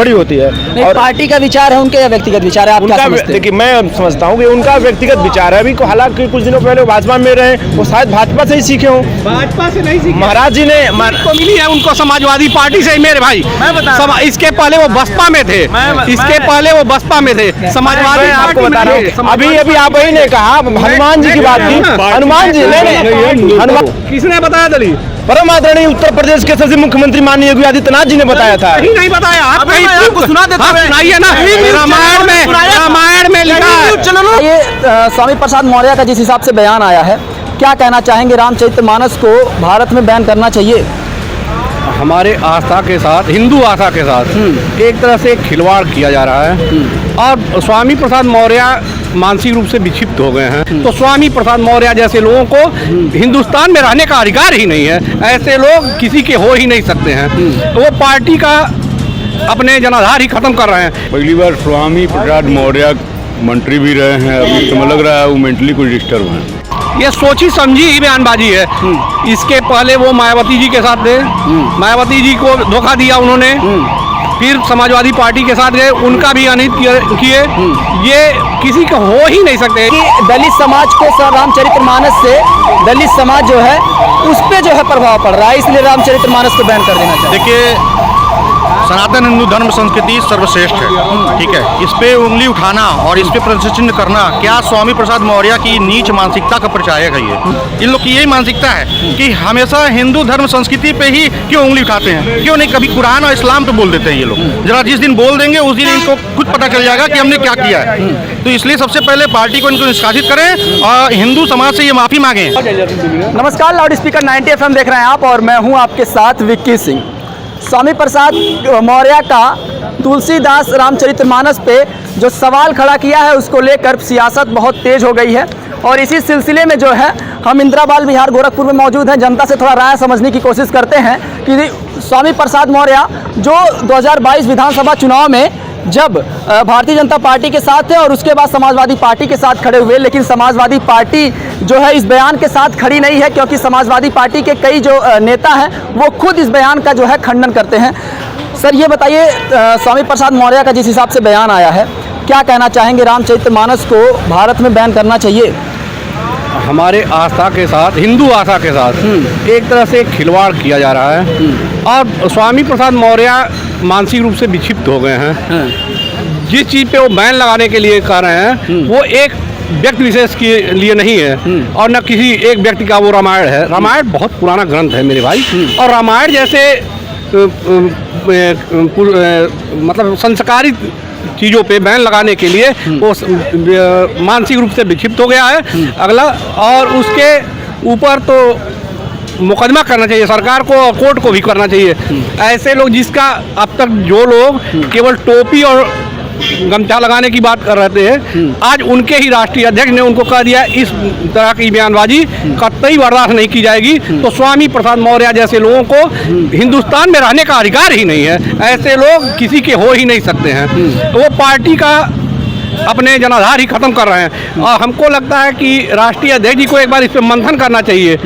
खड़ी होती है। और पार्टी का विचार है उनके या व्यक्तिगत विचार है? आप क्या समझते हैं? देखिए, मैं समझता हूँ कि उनका व्यक्तिगत विचार है। अभी को हालांकि कुछ दिनों पहले भाजपा में रहे, वो शायद भाजपा से ही सीखे हों। भाजपा से नहीं सीखे, महाराज जी ने तो मिली है उनको समाजवादी पार्टी से। मेरे भाई इसके पहले वो बसपा में थे, इसके पहले वो बसपा में थे, समाजवादी आपको बता रहा हूँ। अभी आप ही ने कहा हनुमान जी की बात की, हनुमान जी नहीं, हनुमान किसने बताया दलील? परम आदरणीय उत्तर प्रदेश के सभी मुख्यमंत्री माननीय योगी आदित्यनाथ जी ने बताया था। नहीं बताया, आप आपको सुना देते हैं, सुनाइए ना। रामायण में लिखा है। ये स्वामी प्रसाद मौर्य का जिस हिसाब से बयान आया है, क्या कहना चाहेंगे? रामचरितमानस को भारत में बैन करना चाहिए? हमारे आस्था के साथ, हिंदू आस्था के साथ एक तरह से खिलवाड़ किया जा रहा है और स्वामी प्रसाद मौर्य मानसिक रूप से विक्षिप्त हो गए हैं। तो स्वामी प्रसाद मौर्य जैसे लोगों को हिंदुस्तान में रहने का अधिकार ही नहीं है। ऐसे लोग किसी के हो ही नहीं सकते हैं। तो वो पार्टी का अपने जनाधार ही खत्म कर रहे हैं। पहली बार स्वामी प्रसाद मौर्य मंत्री भी रहे हैं, अभी तो लग रहा है वो मेंटली कुछ डिस्टर्ब हैं। ये सोची समझी ही बयानबाजी है। इसके पहले वो मायावती जी के साथ थे, मायावती जी को धोखा दिया उन्होंने, फिर समाजवादी पार्टी के साथ गए, उनका भी अनहित किए। ये किसी का हो ही नहीं सकते कि दलित समाज को रामचरितमानस से दलित समाज जो है उस पर जो है प्रभाव पड़ रहा है, इसलिए रामचरितमानस को बैन कर देना चाहिए। देखिए, सनातन हिंदू धर्म संस्कृति सर्वश्रेष्ठ है, ठीक है। इस पे उंगली उठाना और इस पे प्रश्न करना क्या स्वामी प्रसाद मौर्य की नीच मानसिकता का परिचायक है? ये इन लोग की यही मानसिकता है कि हमेशा हिंदू धर्म संस्कृति पे ही क्यों उंगली उठाते हैं, क्यों नहीं कभी कुरान और इस्लाम पे बोल देते हैं ये लोग। जरा जिस दिन बोल देंगे उस दिन इनको खुद पता चल जाएगा कि हमने क्या किया है। तो इसलिए सबसे पहले पार्टी को इनको निष्कासित करें और हिंदू समाज से ये माफी मांगे। नमस्कार, लाउड स्पीकर 90 FM देख रहे हैं आप और मैं हूं आपके साथ विक्की सिंह। स्वामी प्रसाद मौर्य का तुलसीदास रामचरितमानस पे जो सवाल खड़ा किया है उसको लेकर सियासत बहुत तेज हो गई है और इसी सिलसिले में जो है हम इंदिरा बाल विहार गोरखपुर में मौजूद हैं। जनता से थोड़ा राय समझने की कोशिश करते हैं कि स्वामी प्रसाद मौर्य जो 2022 विधानसभा चुनाव में जब भारतीय जनता पार्टी के साथ थे और उसके बाद समाजवादी पार्टी के साथ खड़े हुए, लेकिन समाजवादी पार्टी जो है इस बयान के साथ खड़ी नहीं है क्योंकि समाजवादी पार्टी के कई जो नेता हैं वो खुद इस बयान का जो है खंडन करते हैं। सर ये बताइए, स्वामी प्रसाद मौर्य का जिस हिसाब से बयान आया है, क्या कहना चाहेंगे? रामचरितमानस को भारत में बैन करना चाहिए? हमारे आस्था के साथ, हिंदू आस्था के साथ एक तरह से खिलवाड़ किया जा रहा है और स्वामी प्रसाद मौर्य मानसिक रूप से विक्षिप्त हो गए हैं। जिस चीज़ पे वो बैन लगाने के लिए कह रहे हैं वो एक व्यक्ति विशेष के लिए नहीं है और न किसी एक व्यक्ति का वो रामायण है। रामायण बहुत पुराना ग्रंथ है मेरे भाई, और रामायण जैसे मतलब संस्कारित चीज़ों पे बैन लगाने के लिए वो मानसिक रूप से विक्षिप्त हो गया है। अगला और उसके ऊपर तो मुकदमा करना चाहिए सरकार को और कोर्ट को भी करना चाहिए। ऐसे लोग जिसका अब तक जो लोग केवल टोपी और गमछा लगाने की बात कर रहे थे, आज उनके ही राष्ट्रीय अध्यक्ष ने उनको कह दिया इस तरह की बयानबाजी कतई बर्दाश्त नहीं की जाएगी। तो स्वामी प्रसाद मौर्य जैसे लोगों को हिंदुस्तान में रहने का अधिकार ही नहीं है। ऐसे लोग किसी के हो ही नहीं सकते हैं। तो वो पार्टी का अपने जनाधार ही खत्म कर रहे हैं और हमको लगता है कि राष्ट्रीय अध्यक्ष जी को एक बार इस पर मंथन करना चाहिए।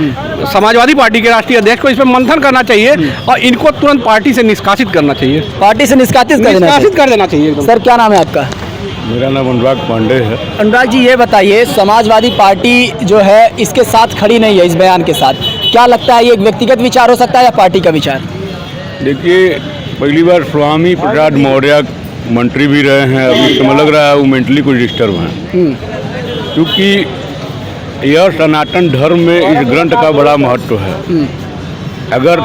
समाजवादी पार्टी के राष्ट्रीय अध्यक्ष को इस पर मंथन करना चाहिए और इनको तुरंत पार्टी से निष्कासित करना चाहिए। पार्टी से निष्कासित कर देना चाहिए। सर क्या नाम है आपका? मेरा नाम अनुराग पांडे है। अनुराग जी ये बताइए, समाजवादी पार्टी जो है इसके साथ खड़ी नहीं है इस बयान के साथ, क्या लगता है ये एक व्यक्तिगत विचार हो सकता है या पार्टी का विचार? देखिए, पहली बार स्वामी प्रसाद मौर्य मंत्री भी रहे हैं, अभी तो लग रहा है वो मेंटली कुछ डिस्टर्ब हैं। क्योंकि यह सनातन धर्म में इस ग्रंथ का बड़ा महत्व है। अगर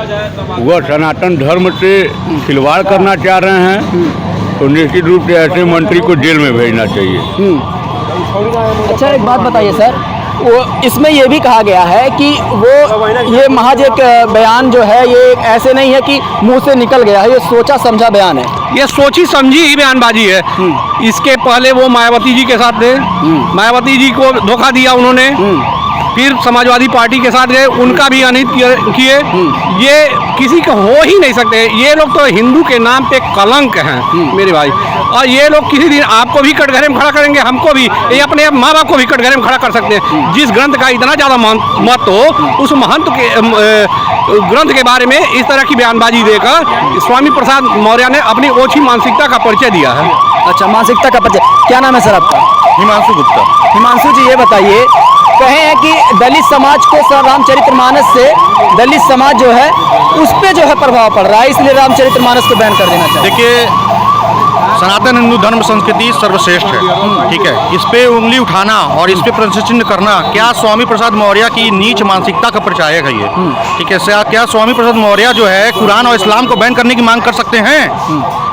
वह सनातन धर्म से खिलवाड़ करना चाह रहे हैं तो निश्चित रूप से ऐसे मंत्री को जेल में भेजना चाहिए। अच्छा एक बात बताइए सर, वो इसमें ये भी कहा गया है कि वो ये महज एक बयान जो है ये ऐसे नहीं है कि मुंह से निकल गया है, ये सोचा समझा बयान है। ये सोची समझी ही बयानबाजी है। इसके पहले वो मायावती जी के साथ थे, मायावती जी को धोखा दिया उन्होंने, फिर समाजवादी पार्टी के साथ गए, उनका भी अनहित किए। ये किसी का हो ही नहीं सकते। ये लोग तो हिंदू के नाम पे कलंक हैं मेरे भाई। और ये लोग किसी दिन आपको भी कटघरे में खड़ा करेंगे, हमको भी, ये अपने माँ बाप को भी कटघरे में खड़ा कर सकते हैं। जिस ग्रंथ का इतना ज़्यादा महत्व हो, उस महंत के ग्रंथ के बारे में इस तरह की बयानबाजी देकर स्वामी प्रसाद मौर्य ने अपनी ओछी मानसिकता का परिचय दिया है। अच्छा, मानसिकता का परिचय। क्या नाम है सर आपका? हिमांशु गुप्ता। हिमांशु जी, ये बताइए, कहे हैं कि दलित समाज को सर रामचरितमानस से दलित समाज जो है उस पे जो है प्रभाव पड़ रहा है, इसलिए रामचरितमानस को बैन कर देना चाहिए। देखिए, सनातन हिंदू धर्म संस्कृति सर्वश्रेष्ठ है, ठीक है। इस पे उंगली उठाना और इस पे प्रश्न करना क्या स्वामी प्रसाद मौर्य की नीच मानसिकता का परिचायक है ये, ठीक है। क्या स्वामी प्रसाद मौर्य जो है कुरान और इस्लाम को बैन करने की मांग कर सकते हैं?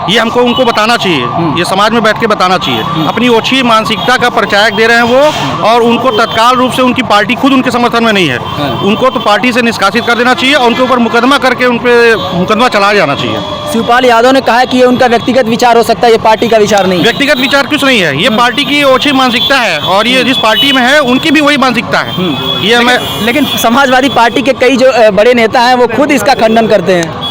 ये हमको उनको बताना चाहिए, ये समाज में बैठ के बताना चाहिए। अपनी ओछी मानसिकता का परिचायक दे रहे हैं वो, और उनको तत्काल रूप से उनकी पार्टी खुद उनके समर्थन में नहीं है, उनको तो पार्टी से निष्कासित कर देना चाहिए और उनके ऊपर मुकदमा करके उन पर मुकदमा चलाया जाना चाहिए। शिवपाल यादव ने कहा है कि ये उनका व्यक्तिगत विचार हो सकता है, ये पार्टी का विचार नहीं। व्यक्तिगत विचार कुछ नहीं है, ये पार्टी की ओछी मानसिकता है, और ये जिस पार्टी में है उनकी भी वही मानसिकता है। ये हमें, लेकिन समाजवादी पार्टी के कई जो बड़े नेता हैं वो खुद इसका खंडन करते हैं।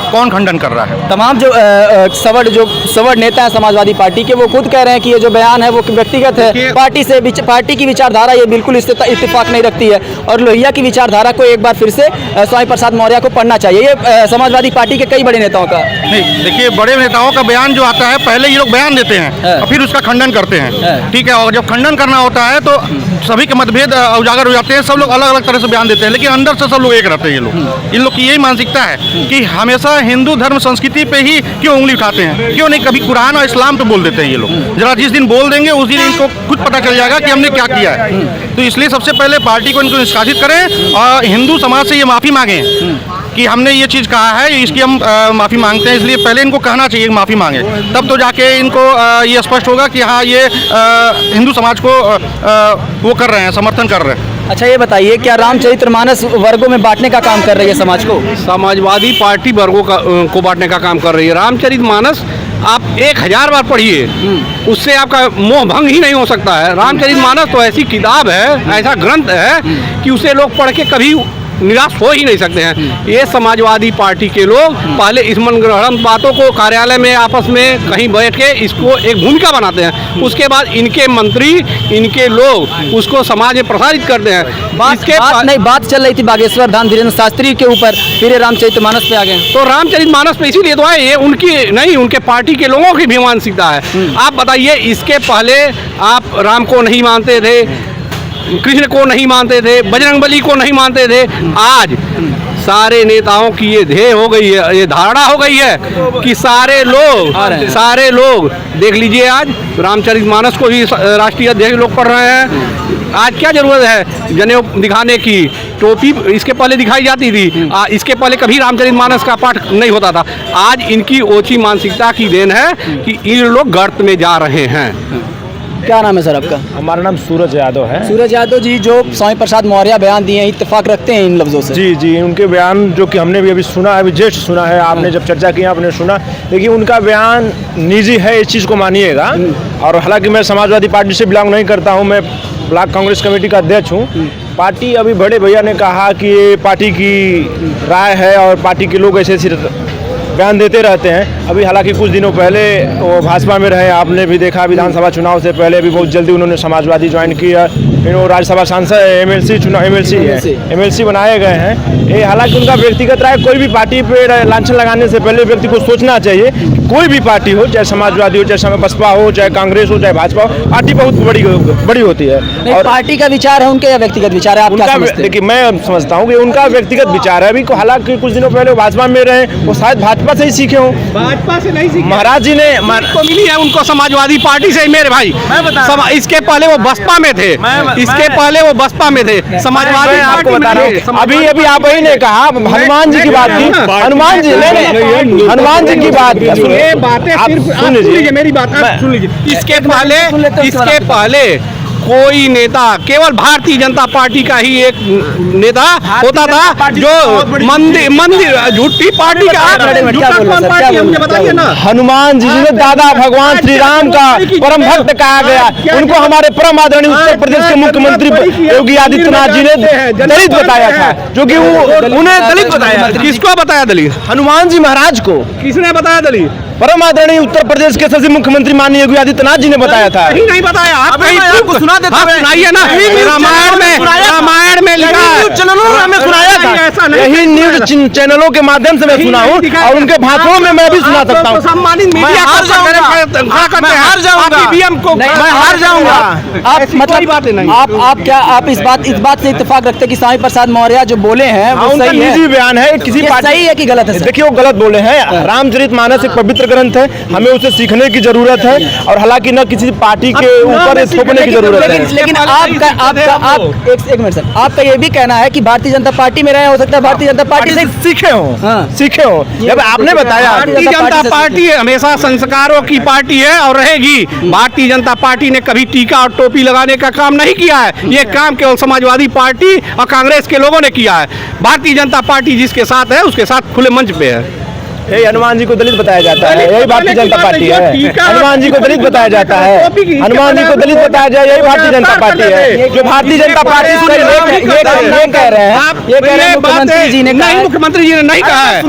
कौन खंडन कर रहा है? तमाम जो सवर्ण नेता हैं समाजवादी पार्टी के, वो खुद कह रहे हैं कि ये जो बयान है वो व्यक्तिगत है, पार्टी की विचारधारा ये बिल्कुल इससे इत्तेफाक नहीं रखती है, और लोहिया की विचारधारा को एक बार फिर से स्वामी प्रसाद मौर्य को पढ़ना चाहिए। ये समाजवादी पार्टी के कई बड़े नेताओं का। नहीं, देखिए, बड़े नेताओं का बयान जो आता है, पहले ये लोग बयान देते हैं और फिर उसका खंडन करते हैं, ठीक है। और जब खंडन करना होता है तो सभी के मतभेद उजागर हो जाते हैं, सब लोग अलग अलग तरह से बयान देते हैं, लेकिन अंदर से सब लोग एक रहते हैं। ये लोग, इन लोग की यही मानसिकता है कि हमेशा हिंदू धर्म संस्कृति पे ही क्यों उंगली उठाते हैं, क्यों नहीं कभी कुरान और इस्लाम पे बोल देते हैं ये लोग। जरा जिस दिन बोल देंगे उस दिन इनको खुद पता चल जाएगा कि हमने क्या किया है। तो इसलिए सबसे पहले पार्टी को इनको निष्कासित करें और हिंदू समाज से ये माफ़ी मांगें कि हमने ये चीज़ कहा है, इसकी हम माफ़ी मांगते हैं। इसलिए पहले इनको कहना चाहिए माफ़ी मांगे, तब तो जाके इनको ये स्पष्ट होगा कि हाँ, ये हिंदू समाज को वो कर रहे हैं, समर्थन कर रहे हैं। अच्छा, ये बताइए, क्या रामचरितमानस वर्गों में बांटने का काम कर रही है समाज को? समाजवादी पार्टी वर्गों को बांटने का काम कर रही है। रामचरितमानस आप 1000 बार पढ़िए, उससे आपका मोह भंग ही नहीं हो सकता है। रामचरितमानस तो ऐसी किताब है, ऐसा ग्रंथ है कि उसे लोग पढ़ के कभी निराश हो ही नहीं सकते हैं। ये समाजवादी पार्टी के लोग पहले इस मनगढ़ंत बातों को कार्यालय में आपस में कहीं बैठ के इसको एक भूमिका बनाते हैं, उसके बाद इनके मंत्री, इनके लोग उसको समाज में प्रसारित करते हैं। बात चल रही थी बागेश्वर धाम धीरेन्द्र शास्त्री के ऊपर, फिर ये रामचरितमानस पे आ गए। तो रामचरितमानस पे इसीलिए तो है, ये उनकी नहीं, उनके पार्टी के लोगों की भी मानसिकता है। आप बताइए, इसके पहले आप राम को नहीं मानते थे, कृष्ण को नहीं मानते थे, बजरंगबली को नहीं मानते थे। आज सारे नेताओं की ये ध्येय हो गई है, ये धारणा हो गई है कि सारे लोग देख लीजिए, आज रामचरितमानस को भी राष्ट्रीय अध्यक्ष लोग पढ़ रहे हैं। आज क्या जरूरत है जनेऊ दिखाने की? टोपी इसके पहले दिखाई जाती थी, इसके पहले कभी रामचरितमानस का पाठ नहीं होता था। आज इनकी ओछी मानसिकता की देन है कि ये लोग गर्त में जा रहे हैं। क्या नाम है सर आपका? हमारा नाम सूरज यादव है। सूरज यादव जी, जो स्वामी प्रसाद मौर्य बयान दिए हैं, इत्तेफाक रखते हैं इन लफ्जों से? जी, उनके बयान जो कि हमने भी अभी सुना है, अभी जस्ट सुना है, आपने जब चर्चा की आपने सुना, लेकिन उनका बयान निजी है, इस चीज़ को मानिएगा। और हालांकि मैं समाजवादी पार्टी से बिलोंग नहीं करता हूँ, मैं ब्लॉक कांग्रेस कमेटी का अध्यक्ष हूँ। पार्टी, अभी बड़े भैया ने कहा कि ये पार्टी की राय है और पार्टी के लोग ऐसे बयान देते रहते हैं। अभी हालांकि कुछ दिनों पहले वो भाजपा में रहे, आपने भी देखा, विधानसभा चुनाव से पहले भी बहुत जल्दी उन्होंने समाजवादी ज्वाइन किया, फिर वो राज्यसभा सांसद एमएलसी बनाए गए हैं। ये हालांकि उनका व्यक्तिगत राय, कोई भी पार्टी पे लांछन लगाने से पहले व्यक्ति को सोचना चाहिए। कोई भी पार्टी हो, चाहे समाजवादी हो, चाहे बसपा हो, चाहे कांग्रेस हो, चाहे भाजपा हो, पार्टी बहुत बड़ी होती है। और पार्टी का विचार है उनके या व्यक्तिगत विचार है? देखिए, मैं समझता हूँ कि उनका व्यक्तिगत विचार है। अभी हालांकि कुछ दिनों पहले भाजपा में रहे, वो शायद भाजपा से ही सीखे हो। भाजपा से नहीं सीखे, महाराज जी ने को मिली है उनको समाजवादी पार्टी से ही मेरे भाई। इसके पहले वो बसपा में थे, इसके पहले वो बसपा में थे, समाजवादी आपको बता रहा हूँ। अभी आप ही ने कहा हनुमान जी की बात की, हनुमान जी की बात की, ये बातें सिर्फ सुन लीजिए, मेरी बात सुन लीजिए। इसके पहले कोई नेता, केवल भारतीय जनता पार्टी का ही एक नेता होता था जो मंदिर झूठी पार्टी का कौन पार्टी है मुझे बताइए ना। हनुमान जी जिन्हें दादा भगवान श्री राम का परम भक्त कहा गया, उनको हमारे परम आदरणीय उत्तर प्रदेश के मुख्यमंत्री योगी आदित्यनाथ जी ने दलित बताया था, जो कि उन्हें दलित बताया। किसको बताया दलित? हनुमान जी महाराज को किसने बताया दलित? परम आदरणीय उत्तर प्रदेश के सभी मुख्यमंत्री माननीय योगी आदित्यनाथ जी ने बताया था। कहीं नहीं बताया। आप कहीं आपको सुना देते हुए सुनाइए ना। रामायण में लिखा है, चैनलों में हमें सुनाया था, यही न्यूज चैनलों के माध्यम से मैं सुना हूँ और उनके भाषणों में मैं भी सुना सकता हूँ। सम्मानित मीडिया हार जाऊंगा, मैं हार जाऊंगा। आप मतलब आप इस बात से इत्तेफाक रखते हैं कि स्वामी प्रसाद मौर्य जो बोले हैं वो उनका सही है? निजी बयान है, किसी ये पार्टी सही है कि गलत है? देखिए वो गलत बोले हैं। रामचरितमानस एक पवित्र ग्रंथ है, हमें उसे सीखने की जरूरत है और हालांकि न किसी पार्टी के ऊपर थोपने की जरूरत है। लेकिन एक मिनट सर, आपका ये भी कहना है कि भारतीय जनता पार्टी में रहे, हो सकता है भारतीय जनता पार्टी से सीखे हो। जब आपने बताया भारतीय जनता पार्टी हमेशा संस्कारों की पार्टी है और रहेगी। भारतीय जनता पार्टी ने कभी टीका और टोपी लगाने का काम नहीं किया है। ये काम केवल समाजवादी पार्टी और कांग्रेस के लोगों ने किया है। भारतीय जनता पार्टी जिसके साथ है उसके साथ खुले मंच पे है। यही हनुमान जी को दलित बताया जाता है, यही भारतीय जनता पार्टी है। हनुमान जी को दलित बताया जाता है, हनुमान जी को दलित बताया जाए, यही भारतीय जनता पार्टी है। जो भारतीय जनता पार्टी ये कह रहे हैं, मुख्यमंत्री जी ने नहीं, मुख्यमंत्री जी ने नहीं कहा है।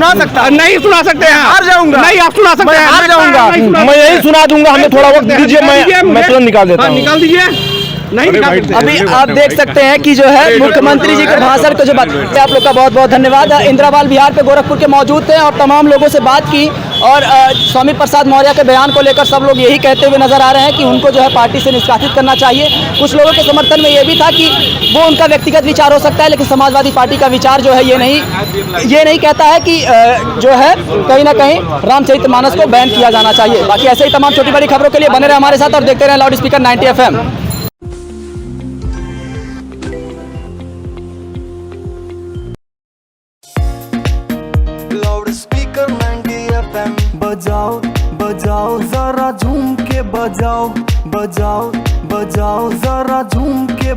नहीं सुना सकते हैं। हार जाऊंगा। नहीं, आप सुना सकते हैं। हार जाऊंगा, मैं यही सुना दूंगा। हमें थोड़ा वक्त दीजिए, मैं तुरंत निकाल देता हूँ। निकाल दीजिए। नहीं अभी आप देख सकते हैं कि जो है मुख्यमंत्री जी के भाषण को जो बात, आप लोग का बहुत बहुत धन्यवाद। इंद्रावाल विहार पे गोरखपुर के मौजूद थे और तमाम लोगों से बात की और स्वामी प्रसाद मौर्य के बयान को लेकर सब लोग यही कहते हुए नजर आ रहे हैं कि उनको जो है पार्टी से निष्कासित करना चाहिए। कुछ लोगों के समर्थन में ये भी था कि वो उनका व्यक्तिगत विचार हो सकता है, लेकिन समाजवादी पार्टी का विचार जो है ये नहीं कहता है कि जो है कहीं ना कहीं रामचरितमानस को बैन किया जाना चाहिए। बाकी ऐसे ही तमाम छोटी बड़ी खबरों के लिए बने रहे हमारे साथ और देखते रहे loud speaker 90 FM। Speaker 90 FM बजाओ बजाओ जरा झूम के बजाओ बजाओ बजाओ जरा झूम के